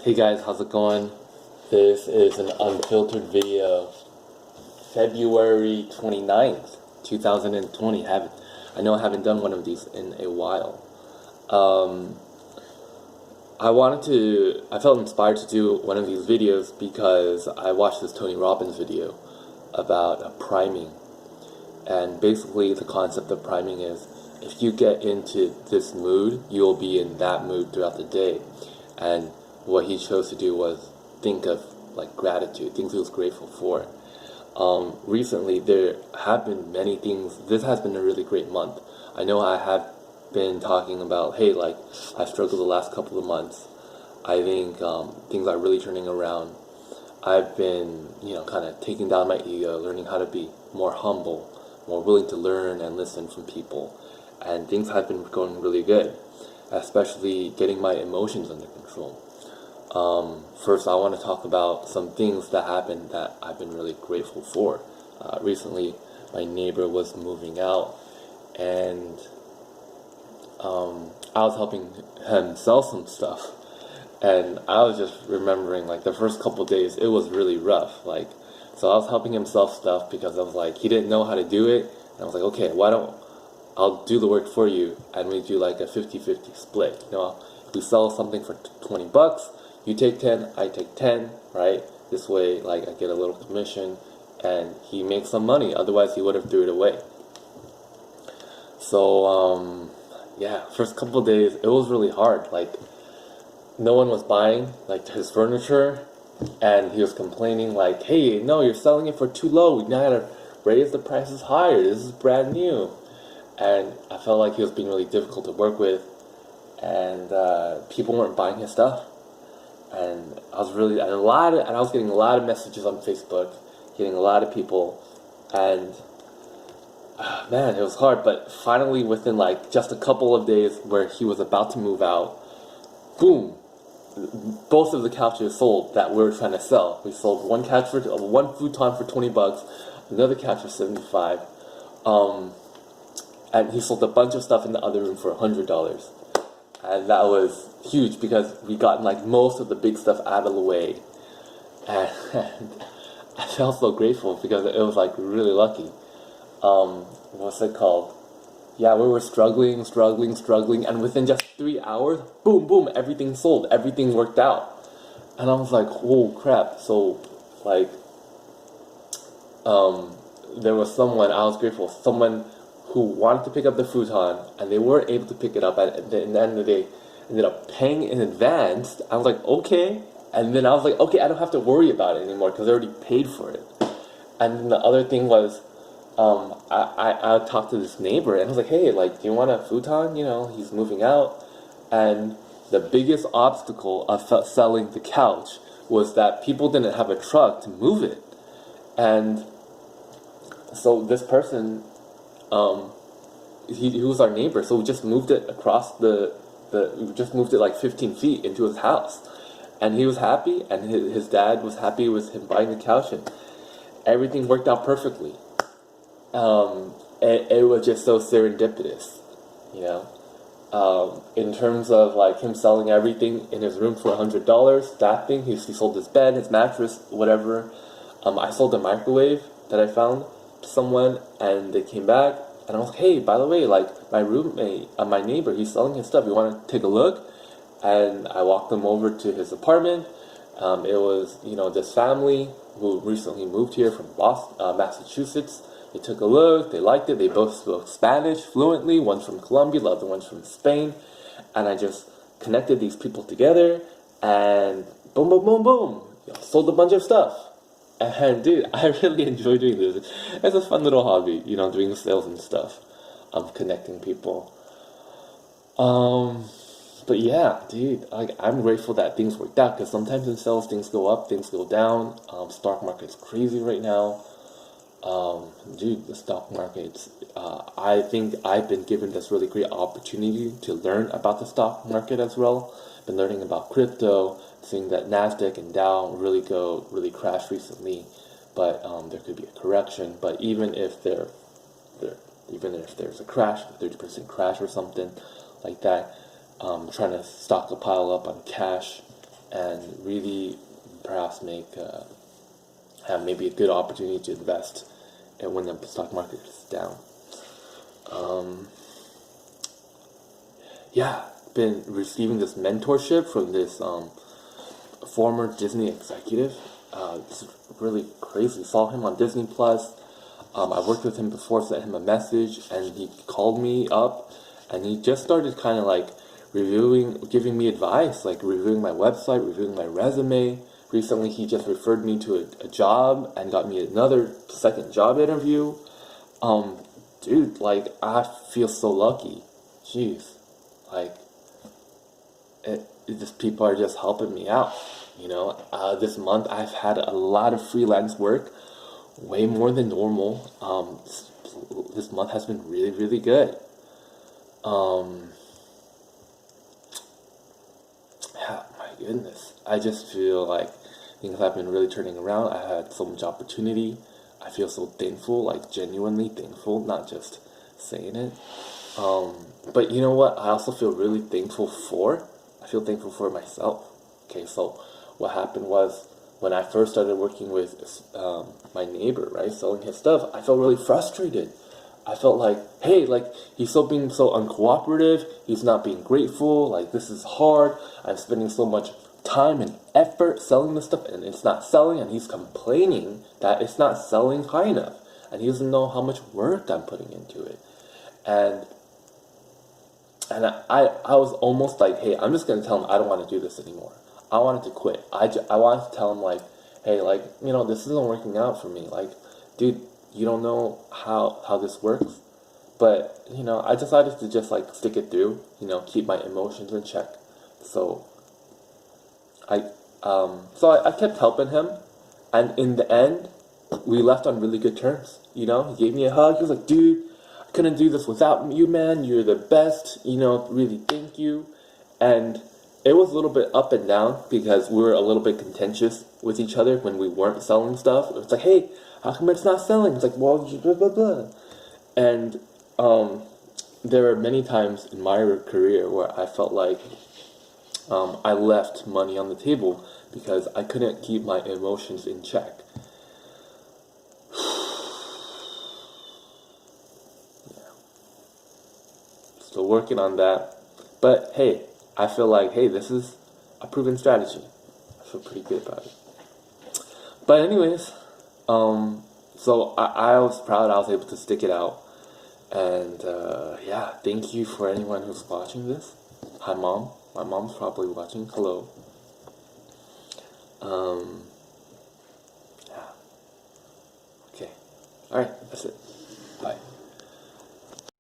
Hey guys, how's it going? This is an unfiltered video, February 29th, 2020. I know I haven't done one of these in a while. Um, I felt inspired to do one of these videos because I watched this Tony Robbins video about priming. And basically the concept of priming is if you get into this mood, you'll be in that mood throughout the day. And what he chose to do was think of like gratitude, things he was grateful for. Recently, there have been many things. This has been a really great month. I know I have been talking about, hey, like I struggled the last couple of months. I think things are really turning around. I've been, kind of taking down my ego, learning how to be more humble, more willing to learn and listen from people. And things have been going really good, especially getting my emotions under control. First, I want to talk about some things that happened that I've been really grateful for. Recently, my neighbor was moving out, and I was helping him sell some stuff. And I was just remembering, like, the first couple days, it was really rough. So I was helping him sell stuff because I was like, he didn't know how to do it. And I was like, okay, I'll do the work for you, and we do like a 50-50 split. If we sell something for 20 bucks, you take 10, I take 10, right? This way, like, I get a little commission, and he makes some money. Otherwise, he would have threw it away. So, yeah, first couple days, it was really hard. Like, no one was buying, like, his furniture, and he was complaining, like, hey, no, you're selling it for too low. We now gotta raise the prices higher. This is brand new. And I felt like he was being really difficult to work with, and people weren't buying his stuff. And I was getting a lot of messages on Facebook, getting a lot of people, and man, it was hard. But finally, within like just a couple of days, where he was about to move out, boom, both of the couches sold that we were trying to sell. We sold one futon for 20 bucks, another couch for 75. And he sold a bunch of stuff in the other room for $100. And that was huge because we got like most of the big stuff out of the way. And I felt so grateful because it was like really lucky. What's it called? Yeah, we were struggling, and within just 3 hours, boom, boom, everything sold, everything worked out. And I was like, oh crap. So, like, there was someone, I was grateful, someone who wanted to pick up the futon, and they weren't able to pick it up, and at the end of the day, ended up paying in advance. I was like, okay. And then I was like, okay, I don't have to worry about it anymore because I already paid for it. And then the other thing was, I talked to this neighbor, and I was like, hey, like, do you want a futon? He's moving out. And the biggest obstacle of selling the couch was that people didn't have a truck to move it. And so this person, he was our neighbor, so we just moved it across we just moved it like 15 feet into his house. And he was happy, and his dad was happy with him buying the couch, and everything worked out perfectly. It was just so serendipitous, in terms of like him selling everything in his room for $100, that thing, he sold his bed, his mattress, whatever. I sold a microwave that I found to someone, and they came back, and I was like, hey, by the way, like, my roommate, my neighbor, he's selling his stuff, you want to take a look? And I walked them over to his apartment. It was, this family who recently moved here from Boston, Massachusetts. They took a look, they liked it, they both spoke Spanish fluently, one's from Colombia, the other one's from Spain, and I just connected these people together, and boom, boom, boom, boom, sold a bunch of stuff. And dude, I really enjoy doing this. It's a fun little hobby, doing sales and stuff, connecting people. But yeah, dude, like, I'm grateful that things worked out, because sometimes in sales things go up, things go down. Stock market's crazy right now. Dude, the stock markets, I think I've been given this really great opportunity to learn about the stock market as well. Been learning about crypto, seeing that NASDAQ and Dow really crashed recently, but there could be a correction. But even if there's a crash, 30% crash or something like that, trying to stock a pile up on cash and really perhaps have maybe a good opportunity to invest and when the stock market is down. Yeah, been receiving this mentorship from this former Disney executive. It's really crazy. Saw him on Disney Plus. I worked with him before, sent him a message, and he called me up, and he just started kind of like giving me advice, like reviewing my website, reviewing my resume. Recently, he just referred me to a job and got me another second job interview. Dude, like, I feel so lucky. Jeez. Like, it just, people are just helping me out. This month I've had a lot of freelance work, way more than normal. This month has been really, really good. Yeah, my goodness. I just feel like things have been really turning around. I had so much opportunity. I feel so thankful, like genuinely thankful, not just saying it. But you know what? I also feel really thankful for. I feel thankful for myself. Okay, so what happened was when I first started working with my neighbor, right, selling his stuff, I felt really frustrated. I felt like, hey, like, he's being so uncooperative, he's not being grateful, like, this is hard, I'm spending so much time and effort selling this stuff, and it's not selling, and he's complaining that it's not selling high enough, and he doesn't know how much work I'm putting into it. And I was almost like, hey, I'm just going to tell him I don't want to do this anymore. I wanted to quit. I wanted to tell him, like, hey, like, this isn't working out for me. Like, dude, you don't know how this works. But, I decided to just, like, stick it through, keep my emotions in check. So I kept helping him. And in the end, we left on really good terms. He gave me a hug. He was like, dude, I couldn't do this without you, man. You're the best. Really thank you. And it was a little bit up and down because we were a little bit contentious with each other when we weren't selling stuff. It was like, hey, how come it's not selling? It's like, well, blah, blah, blah. And there are many times in my career where I felt like I left money on the table because I couldn't keep my emotions in check. Still working on that. But hey, I feel like, hey, this is a proven strategy. I feel pretty good about it. But anyways, so I was proud I was able to stick it out. And yeah, thank you for anyone who's watching this. Hi, Mom. My mom's probably watching. Hello. Yeah. Okay. Alright, that's it.